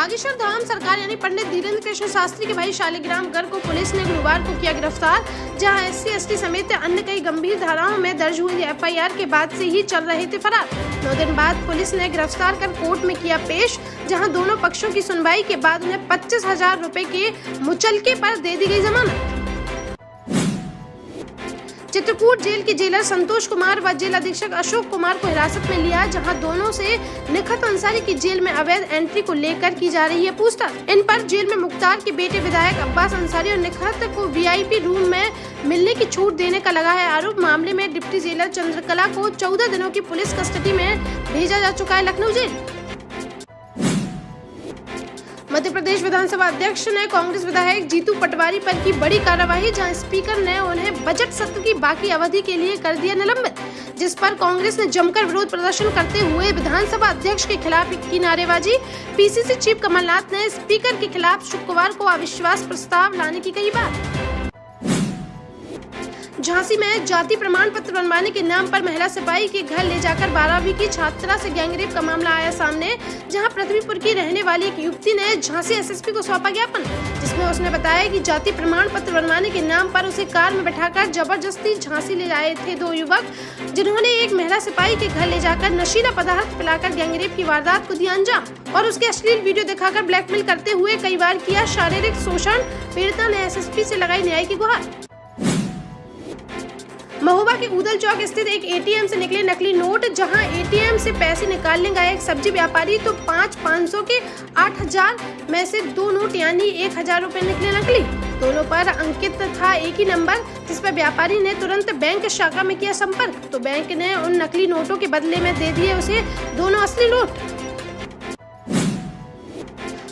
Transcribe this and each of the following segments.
बागेश्वर धाम सरकार यानी पंडित धीरेन्द्र कृष्ण शास्त्री के भाई शालिग्राम गर्ग को पुलिस ने गुरुवार को किया गिरफ्तार, जहां SC/ST समेत अन्य कई गंभीर धाराओं में दर्ज हुई FIR के बाद से ही चल रहे थे फरार। 9 दिन बाद पुलिस ने गिरफ्तार कर कोर्ट में किया पेश, जहां दोनों पक्षों की सुनवाई के बाद उन्हें 25,000 रुपए के मुचलके पर दे दी गई जमानत। चित्रकूट जेल के जेलर संतोष कुमार व जेल अधीक्षक अशोक कुमार को हिरासत में लिया, जहां दोनों से निखत अंसारी की जेल में अवैध एंट्री को लेकर की जा रही है पूछताछ। इन पर जेल में मुख्तार के बेटे विधायक अब्बास अंसारी और निखत को VIP रूम में मिलने की छूट देने का लगा है आरोप। मामले में डिप्टी जेलर चंद्रकला को 14 दिनों की पुलिस कस्टडी में भेजा जा चुका है लखनऊ जेल। मध्य प्रदेश विधानसभा अध्यक्ष ने कांग्रेस विधायक जीतू पटवारी पर की बड़ी कार्रवाई, जहां स्पीकर ने उन्हें बजट सत्र की बाकी अवधि के लिए कर दिया निलंबित, जिस पर कांग्रेस ने जमकर विरोध प्रदर्शन करते हुए विधानसभा अध्यक्ष के खिलाफ की नारेबाजी। PCC चीफ कमलनाथ ने स्पीकर के खिलाफ शुक्रवार को अविश्वास प्रस्ताव लाने की कही बात। झांसी में जाति प्रमाण पत्र बनवाने के नाम पर महिला सिपाही के घर ले जाकर 12वीं की छात्रा से गैंगरेप का मामला आया सामने, जहां पृथ्वीपुर की रहने वाली एक युवती ने झांसी SSP को सौंपा ज्ञापन, जिसमें उसने बताया कि जाति प्रमाण पत्र बनवाने के नाम पर उसे कार में बैठाकर जबरदस्ती झांसी ले आए थे 2 युवक, जिन्होंने एक महिला सिपाही के घर ले जाकर नशीला पदार्थ पिलाकर गैंगरेप की वारदात को दिया अंजाम और उसके अश्लील वीडियो दिखाकर ब्लैकमेल करते हुए कई बार किया शारीरिक शोषण। पीड़िता ने SSP से लगाई न्याय की गुहार। महोबा के ऊदल चौक स्थित एक ATM से निकले नकली नोट, जहां ATM से पैसे निकालने गया एक सब्जी व्यापारी तो 500 के 8,000 में से 2 नोट यानी 1,000 रुपए निकले नकली। दोनों पर अंकित था एक ही नंबर, जिस पर व्यापारी ने तुरंत बैंक शाखा में किया संपर्क, तो बैंक ने उन नकली नोटों के बदले में दे दिए उसे दोनों असली नोट।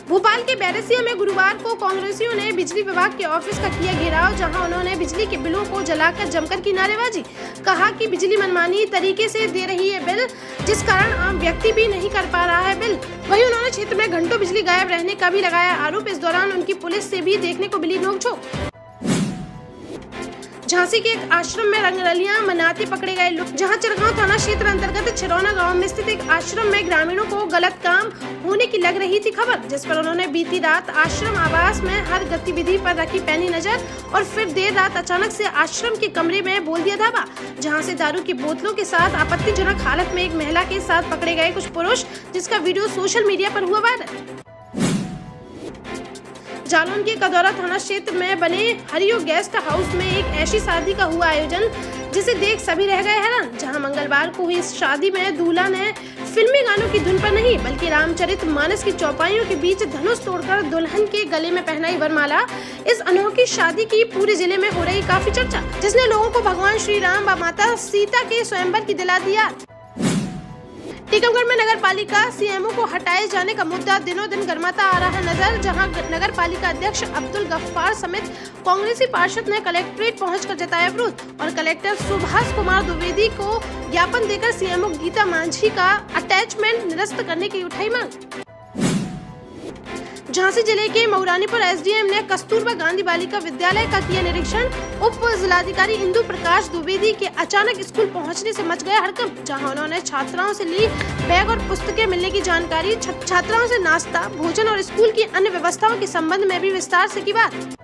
भोपाल के बैरसिया में गुरुवार को कांग्रेसियों ने बिजली विभाग के ऑफिस का किया घेराव, जहां उन्होंने बिजली के बिलों को जलाकर जमकर की नारेबाजी। कहा कि बिजली मनमानी तरीके से दे रही है बिल, जिस कारण आम व्यक्ति भी नहीं कर पा रहा है बिल। वहीं उन्होंने क्षेत्र में घंटों बिजली गायब रहने का भी लगाया आरोप। इस दौरान उनकी पुलिस से भी देखने को मिली नोकझोंक। झांसी के एक आश्रम में रंगरलियां मनाते पकड़े गए लोग, जहां चिरगांव थाना क्षेत्र अंतर्गत छिरौना गांव में स्थित एक आश्रम में ग्रामीणों को गलत काम होने की लग रही थी खबर, जिस पर उन्होंने बीती रात आश्रम आवास में हर गतिविधि पर रखी पैनी नजर और फिर देर रात अचानक से आश्रम के कमरे में बोल दिया धावा, जहां से दारू की बोतलों के साथ आपत्तिजनक हालत में एक महिला के साथ पकड़े गए कुछ पुरुष, जिसका वीडियो सोशल मीडिया पर हुआ वायरल। जालौन के कदौरा थाना क्षेत्र में बने हरियो गेस्ट हाउस में एक ऐसी शादी का हुआ आयोजन जिसे देख सभी रह गए हैरान, जहां मंगलवार को हुई इस शादी में दूल्हा ने फिल्मी गानों की धुन पर नहीं बल्कि रामचरितमानस की चौपाइयों के बीच धनुष तोड़कर दुल्हन के गले में पहनाई वरमाला। इस अनोखी शादी की पूरे जिले में हो रही काफी चर्चा, जिसने लोगों को भगवान श्री राम व माता सीता के स्वयंवर की दिला दिया। टीकमगढ़ में नगर पालिका CMO को हटाए जाने का मुद्दा दिनों दिन गर्माता आ रहा है नजर, जहां नगर पालिका अध्यक्ष अब्दुल गफ्फार समेत कांग्रेसी पार्षद ने कलेक्ट्रेट पहुंचकर जताया विरोध और कलेक्टर सुभाष कुमार द्विवेदी को ज्ञापन देकर CMO गीता मांझी का अटैचमेंट निरस्त करने की उठाई मांग। झांसी जिले के मऊरानीपुर SDM ने कस्तूरबा गांधी बालिका विद्यालय का किया निरीक्षण। उप जिलाधिकारी इंदु प्रकाश द्विवेदी के अचानक स्कूल पहुंचने से मच गया हड़कंप, जहां उन्होंने छात्राओं से ली बैग और पुस्तकें मिलने की जानकारी। छात्राओं से नाश्ता, भोजन और स्कूल की अन्य व्यवस्थाओं के संबंध में भी विस्तार से की बात।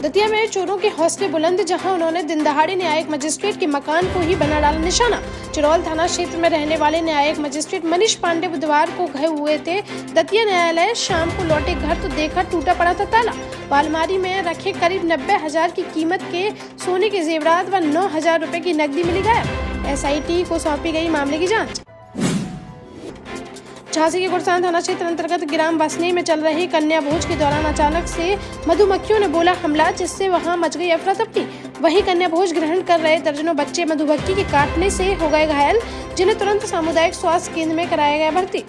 दतिया में चोरों के हौसले बुलंद, जहां उन्होंने दिन दहाड़े न्यायिक मजिस्ट्रेट के मकान को ही बना डाला निशाना। चिरौल थाना क्षेत्र में रहने वाले न्यायिक मजिस्ट्रेट मनीष पांडे बुधवार को गए हुए थे दतिया न्यायालय। शाम को लौटे घर तो देखकर टूटा पड़ा था ताला। अलमारी में रखे करीब 90,000 की कीमत के सोने के जेवरात व 9,000 रुपए की नकदी मिली गायब। SIT को सौंपी गई मामले की जाँच। झांसी के गुरसान थाना क्षेत्र अंतर्गत ग्राम बसनी में चल रही कन्या भोज के दौरान अचानक से मधुमक्खियों ने बोला हमला, जिससे वहां मच गई अफरा तफरी। वहीं कन्या भोज ग्रहण कर रहे दर्जनों बच्चे मधुमक्खी के काटने से हो गए घायल, जिन्हें तुरंत सामुदायिक स्वास्थ्य केंद्र में कराया गया भर्ती।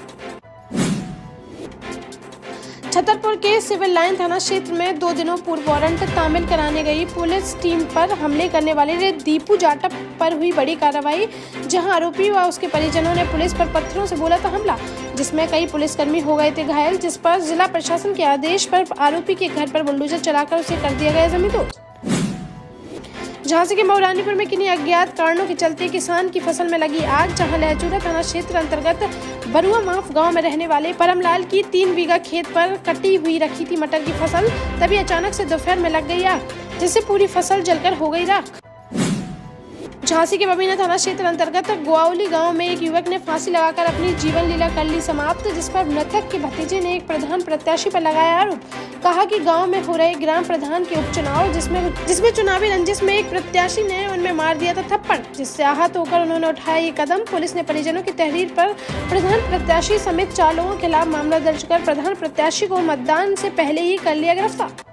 छतरपुर के सिविल लाइन थाना क्षेत्र में 2 दिनों पूर्व वारंट तामील कराने गई पुलिस टीम पर हमले करने वाले दीपू जाटव पर हुई बड़ी कार्रवाई, जहां आरोपी व उसके परिजनों ने पुलिस पर पत्थरों से बोला था हमला, जिसमें कई पुलिसकर्मी हो गए थे घायल, जिस पर जिला प्रशासन के आदेश पर आरोपी के घर पर बुलडोजर चलाकर उसे कर दिया गया जमींदोज। झांसी के मऊरानीपुर में किन्हीं अज्ञात कारणों के चलते किसान की फसल में लगी आग। जहां लहचूरा थाना क्षेत्र अंतर्गत बरुआ माफ गांव में रहने वाले परमलाल की 3 बीघा खेत पर कटी हुई रखी थी मटर की फसल, तभी अचानक से दोपहर में लग गई आग, जिससे पूरी फसल जलकर हो गई राख। झांसी के बबीना थाना क्षेत्र अंतर्गत गोआवली गांव में एक युवक ने फांसी लगाकर अपनी जीवन लीला कर ली समाप्त, जिस पर मृतक के भतीजे ने एक प्रधान प्रत्याशी पर लगाया आरोप। कहा कि गांव में हो रहे ग्राम प्रधान के उपचुनाव जिसमें चुनावी रंजिश में एक प्रत्याशी ने उनमें मार दिया था थप्पड़, जिससे आहत होकर उन्होंने उठाया ये कदम। पुलिस ने परिजनों की तहरीर पर प्रधान प्रत्याशी समेत 4 लोगों के खिलाफ मामला दर्ज कर प्रधान प्रत्याशी को मतदान से पहले ही कर लिया गिरफ्तार।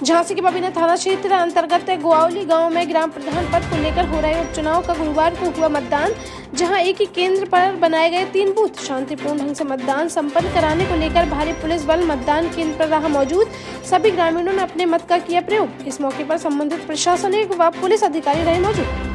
झांसी के बबीना थाना क्षेत्र अंतर्गत गोआवली गांव में ग्राम प्रधान पद को लेकर हो रहे उपचुनाव का गुरुवार को हुआ मतदान, जहां एक ही केंद्र पर बनाए गए 3 बूथ शांतिपूर्ण ढंग से मतदान संपन्न कराने को लेकर भारी पुलिस बल मतदान केंद्र पर रहा मौजूद। सभी ग्रामीणों ने अपने मत का किया प्रयोग। इस मौके पर संबंधित प्रशासनिक व पुलिस अधिकारी रहे मौजूद।